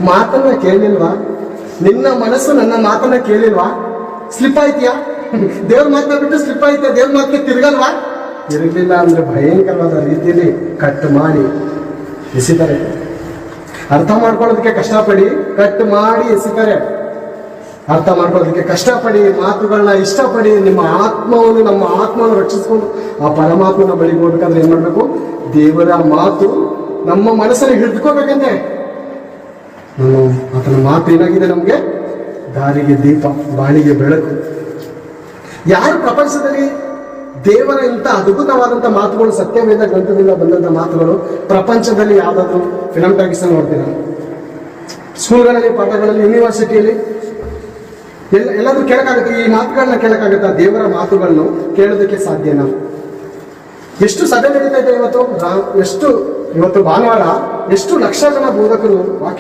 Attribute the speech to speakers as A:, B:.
A: ಮಾತನ್ನ ಕೇಳಿಲ್ವಾ? ನಿನ್ನ ಮನಸ್ಸು ನನ್ನ ಮಾತನ್ನ ಕೇಳಿಲ್ವಾ? ಸ್ಲಿಪ್ ಆಯ್ತೀಯಾ? ದೇವ್ರ ಮಾತನ್ನ ಬಿಟ್ಟು ಸ್ಲಿಪ್ ಆಯ್ತಾ? ದೇವ್ರ ಮಾತಿಗೆ ತಿರ್ಗಲ್ವಾ? ತಿರುಗಲಿಲ್ಲ ಅಂದ್ರೆ ಭಯಂಕರವಾದ ರೀತಿಯಲ್ಲಿ ಕಟ್ ಮಾಡಿ ಎಸಿತಾರೆ. ಅರ್ಥ ಮಾಡ್ಕೊಳ್ಳೋದಕ್ಕೆ ಕಷ್ಟಪಡಿ, ಕಟ್ ಮಾಡಿ ಎಸಿತಾರೆ. ಅರ್ಥ ಮಾಡ್ಕೊಳ್ಳೋದಕ್ಕೆ ಕಷ್ಟಪಡಿ, ಮಾತುಗಳನ್ನ ಇಷ್ಟಪಡಿ, ನಮ್ಮ ಆತ್ಮವನ್ನು ರಕ್ಷಿಸ್ಕೊಂಡು ಆ ಪರಮಾತ್ಮನ ಬಳಿಗೆ ಹೋಗ್ಬೇಕಾದ್ರೆ ಏನ್ ಮಾಡ್ಬೇಕು? ದೇವರ ಮಾತು ನಮ್ಮ ಮನಸ್ಸಲ್ಲಿ ಹಿಡಿದುಕೋಬೇಕಂತೆ. ಆತನ ಮಾತು ಏನಾಗಿದೆ? ನಮ್ಗೆ ದಾರಿಗೆ ದೀಪ, ಬಾಳಿಗೆ ಬೆಳಕು. ಯಾರು ಪ್ರಪಂಚದಲ್ಲಿ ದೇವರ ಇಂಥ ಅದ್ಭುತವಾದಂಥ ಮಾತುಗಳು, ಸತ್ಯವೇದ ಗ್ರಂಥದಿಂದ ಬಂದಂಥ ಮಾತುಗಳು ಪ್ರಪಂಚದಲ್ಲಿ ಯಾವ್ದಾದ್ರು ಫಿಲಂ ಟಾಕೀಸ್ ನೋಡ್ತೀರಾ? ಸ್ಕೂಲ್ಗಳಲ್ಲಿ, ಪಾಠಗಳಲ್ಲಿ, ಯೂನಿವರ್ಸಿಟಿಯಲ್ಲಿ ಎಲ್ಲಾದ್ರೂ ಕೇಳಕ್ಕಾಗುತ್ತೆ? ಈ ಮಾತುಗಳನ್ನ ಕೇಳಕ್ಕಾಗತ್ತಾ? ದೇವರ ಮಾತುಗಳನ್ನು ಕೇಳೋದಕ್ಕೆ ಸಾಧ್ಯನಾ? ಎಷ್ಟು ಸಭೆ ನಡೀತಾ ಇದೆ ಇವತ್ತು ಭಾನುವಾರ, ಎಷ್ಟು ಲಕ್ಷ ಜನ ಬೋಧಕರು ವಾಕ್ಯ